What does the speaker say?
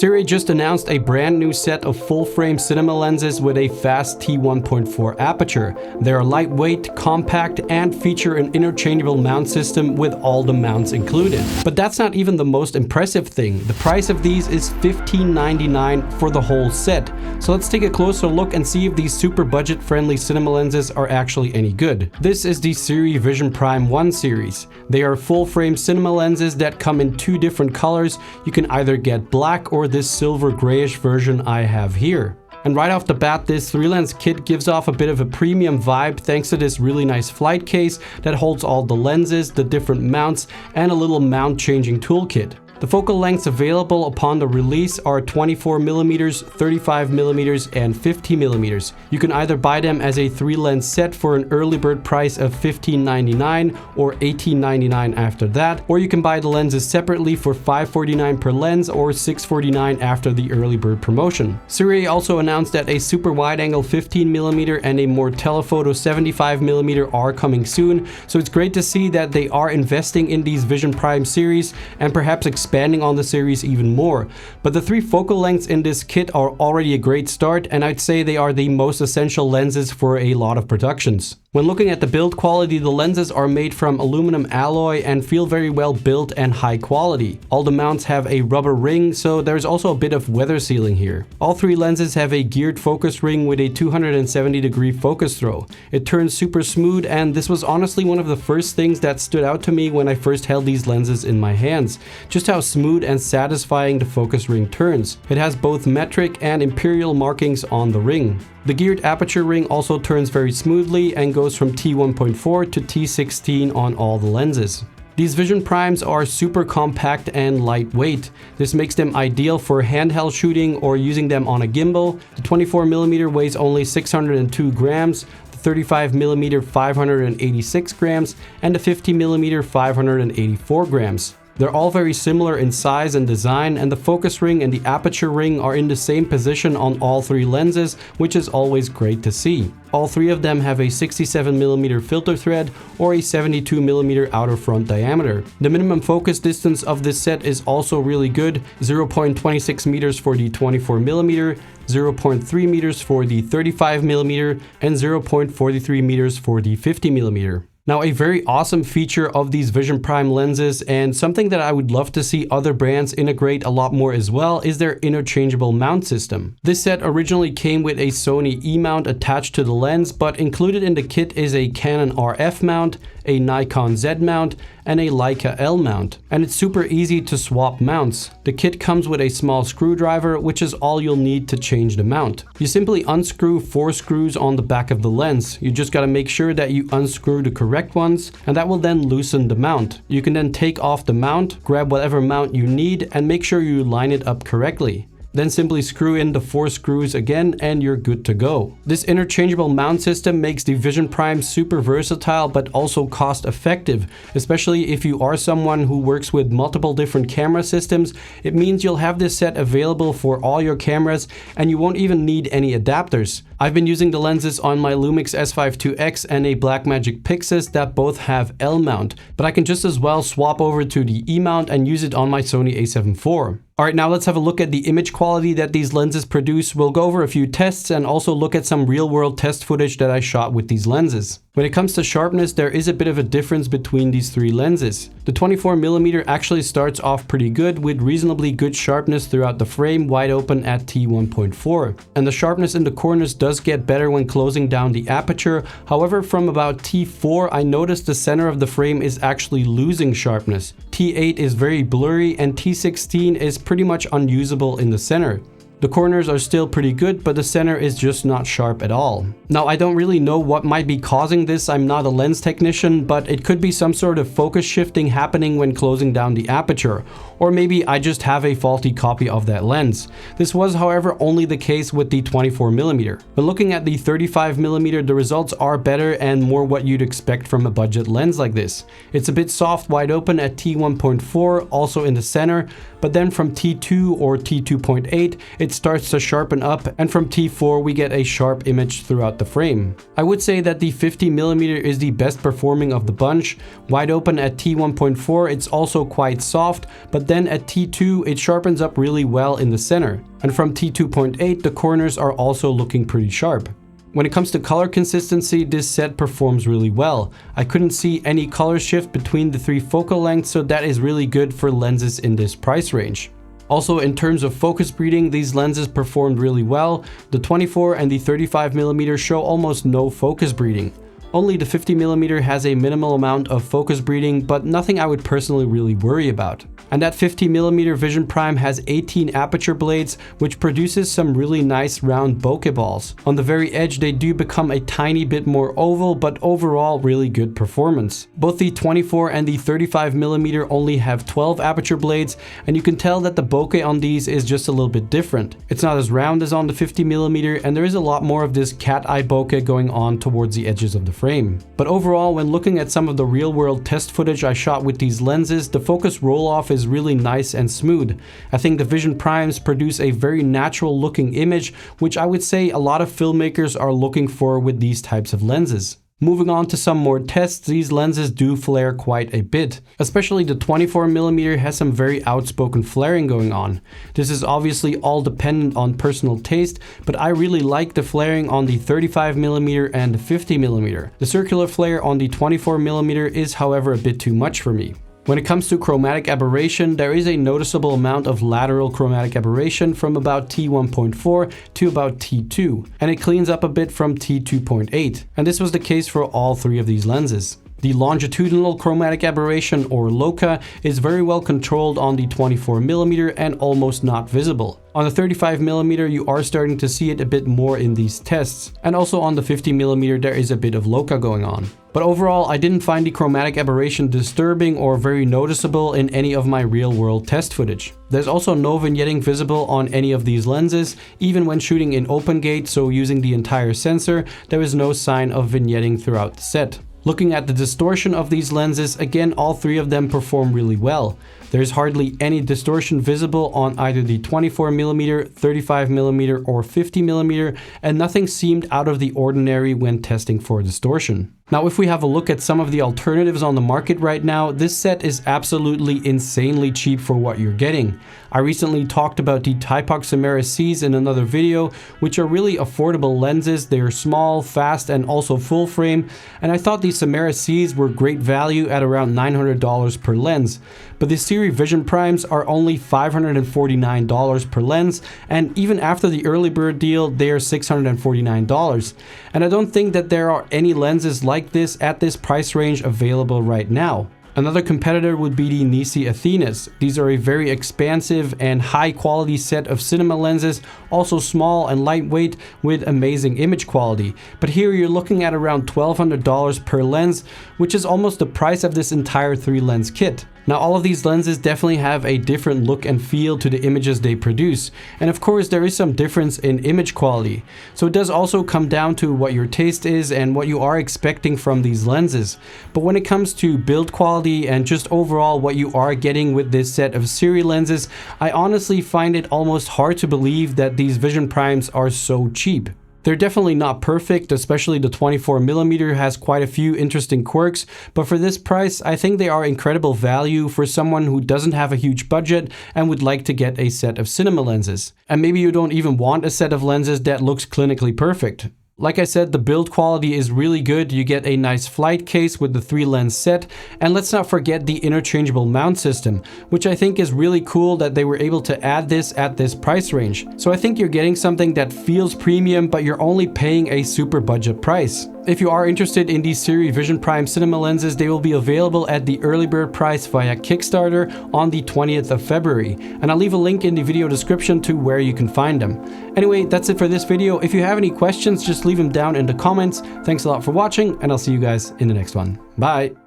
Sirui just announced a brand new set of full-frame cinema lenses with a fast T1.4 aperture. They are lightweight, compact, and feature an interchangeable mount system with all the mounts included. But that's not even the most impressive thing. The price of these is $15.99 for the whole set. So let's take a closer look and see if these super budget-friendly cinema lenses are actually any good. This is the Sirui Vision Prime 1 series. They are full-frame cinema lenses that come in two different colors. You can either get black or this silver grayish version I have here. And right off the bat, this 3-lens kit gives off a bit of a premium vibe thanks to this really nice flight case that holds all the lenses, the different mounts, and a little mount changing toolkit. The focal lengths available upon the release are 24mm, 35mm, and 50mm. You can either buy them as a 3-lens set for an early bird price of $15.99 or $18.99 after that, or you can buy the lenses separately for $5.49 per lens or $6.49 after the early bird promotion. Sirui also announced that a super wide-angle 15mm and a more telephoto 75mm are coming soon, so it's great to see that they are investing in these Vision Prime series and perhaps expanding on the series even more. But the 3 focal lengths in this kit are already a great start, and I'd say they are the most essential lenses for a lot of productions. When looking at the build quality, the lenses are made from aluminum alloy and feel very well built and high quality. All the mounts have a rubber ring, so there's also a bit of weather sealing here. All 3 lenses have a geared focus ring with a 270-degree focus throw. It turns super smooth, and this was honestly one of the first things that stood out to me when I first held these lenses in my hands. Just how smooth and satisfying the focus ring turns. It has both metric and imperial markings on the ring. The geared aperture ring also turns very smoothly and goes from T1.4 to T16 on all the lenses. These Vision Primes are super compact and lightweight. This makes them ideal for handheld shooting or using them on a gimbal. The 24mm weighs only 602 grams, the 35mm 586 grams, and the 50mm 584 grams. They're all very similar in size and design, and the focus ring and the aperture ring are in the same position on all 3 lenses, which is always great to see. All 3 of them have a 67mm filter thread or a 72mm outer front diameter. The minimum focus distance of this set is also really good, 0.26 meters for the 24mm, 0.3 meters for the 35mm, and 0.43 meters for the 50mm. Now, a very awesome feature of these Vision Prime lenses, and something that I would love to see other brands integrate a lot more as well, is their interchangeable mount system. This set originally came with a Sony E-mount attached to the lens, but included in the kit is a Canon RF mount, a Nikon Z-mount, and a Leica L-mount. And it's super easy to swap mounts. The kit comes with a small screwdriver, which is all you'll need to change the mount. You simply unscrew 4 screws on the back of the lens. You just gotta make sure that you unscrew the correct ones, and that will then loosen the mount. You can then take off the mount, grab whatever mount you need, and make sure you line it up correctly. Then simply screw in the 4 screws again and you're good to go. This interchangeable mount system makes the Vision Prime super versatile but also cost effective. Especially if you are someone who works with multiple different camera systems, it means you'll have this set available for all your cameras and you won't even need any adapters. I've been using the lenses on my Lumix S5 IIX and a Blackmagic Pixis that both have L-mount, but I can just as well swap over to the E-mount and use it on my Sony A7 IV. Alright, now let's have a look at the image quality that these lenses produce. We'll go over a few tests and also look at some real-world test footage that I shot with these lenses. When it comes to sharpness, there is a bit of a difference between these 3 lenses. The 24mm actually starts off pretty good with reasonably good sharpness throughout the frame, wide open at T1.4. And the sharpness in the corners does get better when closing down the aperture. However, from about T4, I noticed the center of the frame is actually losing sharpness. T8 is very blurry and T16 is pretty much unusable in the center. The corners are still pretty good, but the center is just not sharp at all. Now, I don't really know what might be causing this. I'm not a lens technician, but it could be some sort of focus shifting happening when closing down the aperture. Or maybe I just have a faulty copy of that lens. This was, however, only the case with the 24mm. When looking at the 35mm, the results are better and more what you'd expect from a budget lens like this. It's a bit soft wide open at T1.4, also in the center, but then from T2 or T2.8, it it starts to sharpen up, and from T4 we get a sharp image throughout the frame. I would say that the 50mm is the best performing of the bunch. Wide open at T1.4 it's also quite soft, but then at T2 it sharpens up really well in the center. And from T2.8 the corners are also looking pretty sharp. When it comes to color consistency, this set performs really well. I couldn't see any color shift between the three focal lengths, so that is really good for lenses in this price range. Also, in terms of focus breeding, these lenses performed really well. The 24 and the 35mm show almost no focus breeding. Only the 50mm has a minimal amount of focus breeding, but nothing I would personally really worry about. And that 50mm Vision Prime has 18 aperture blades, which produces some really nice round bokeh balls. On the very edge they do become a tiny bit more oval, but overall really good performance. Both the 24 and the 35mm only have 12 aperture blades, and you can tell that the bokeh on these is just a little bit different. It's not as round as on the 50mm, and there is a lot more of this cat eye bokeh going on towards the edges of the frame. But overall, when looking at some of the real world test footage I shot with these lenses, the focus roll off is really nice and smooth. I think the Vision Primes produce a very natural looking image, which I would say a lot of filmmakers are looking for with these types of lenses. Moving on to some more tests, these lenses do flare quite a bit. Especially the 24mm has some very outspoken flaring going on. This is obviously all dependent on personal taste, but I really like the flaring on the 35mm and the 50mm. The circular flare on the 24mm is however a bit too much for me. When it comes to chromatic aberration, there is a noticeable amount of lateral chromatic aberration from about T1.4 to about T2, and it cleans up a bit from T2.8. And this was the case for all three of these lenses. The longitudinal chromatic aberration, or LOCA, is very well controlled on the 24mm and almost not visible. On the 35mm you are starting to see it a bit more in these tests, and also on the 50mm there is a bit of LOCA going on. But overall I didn't find the chromatic aberration disturbing or very noticeable in any of my real world test footage. There's also no vignetting visible on any of these lenses, even when shooting in open gate, so using the entire sensor, there is no sign of vignetting throughout the set. Looking at the distortion of these lenses, again all three of them perform really well. There's hardly any distortion visible on either the 24mm, 35mm or 50mm, and nothing seemed out of the ordinary when testing for distortion. Now, if we have a look at some of the alternatives on the market right now, this set is absolutely insanely cheap for what you're getting. I recently talked about the Typox Samara Cs in another video, which are really affordable lenses. They are small, fast, and also full frame, and I thought the Samara Cs were great value at around $900 per lens. But the Sirui Vision Primes are only $549 per lens, and even after the early bird deal, they are $649. And I don't think that there are any lenses like this at this price range available right now. Another competitor would be the Nisi Athenas. These are a very expansive and high quality set of cinema lenses, also small and lightweight with amazing image quality. But here you're looking at around $1,200 per lens, which is almost the price of this entire 3-lens kit. Now, all of these lenses definitely have a different look and feel to the images they produce, and of course there is some difference in image quality. So it does also come down to what your taste is and what you are expecting from these lenses. But when it comes to build quality and just overall what you are getting with this set of Sirui lenses, I honestly find it almost hard to believe that these Vision Primes are so cheap. They're definitely not perfect, especially the 24mm has quite a few interesting quirks, but for this price, I think they are incredible value for someone who doesn't have a huge budget and would like to get a set of cinema lenses. And maybe you don't even want a set of lenses that looks clinically perfect. Like I said, the build quality is really good. You get a nice flight case with the 3-lens set, and let's not forget the interchangeable mount system, which I think is really cool that they were able to add this at this price range. So I think you're getting something that feels premium, but you're only paying a super budget price. If you are interested in these Sirui Vision Prime cinema lenses, they will be available at the early bird price via Kickstarter on the 20th of February, and I'll leave a link in the video description to where you can find them. Anyway, that's it for this video. If you have any questions, just leave them down in the comments. Thanks a lot for watching, and I'll see you guys in the next one. Bye!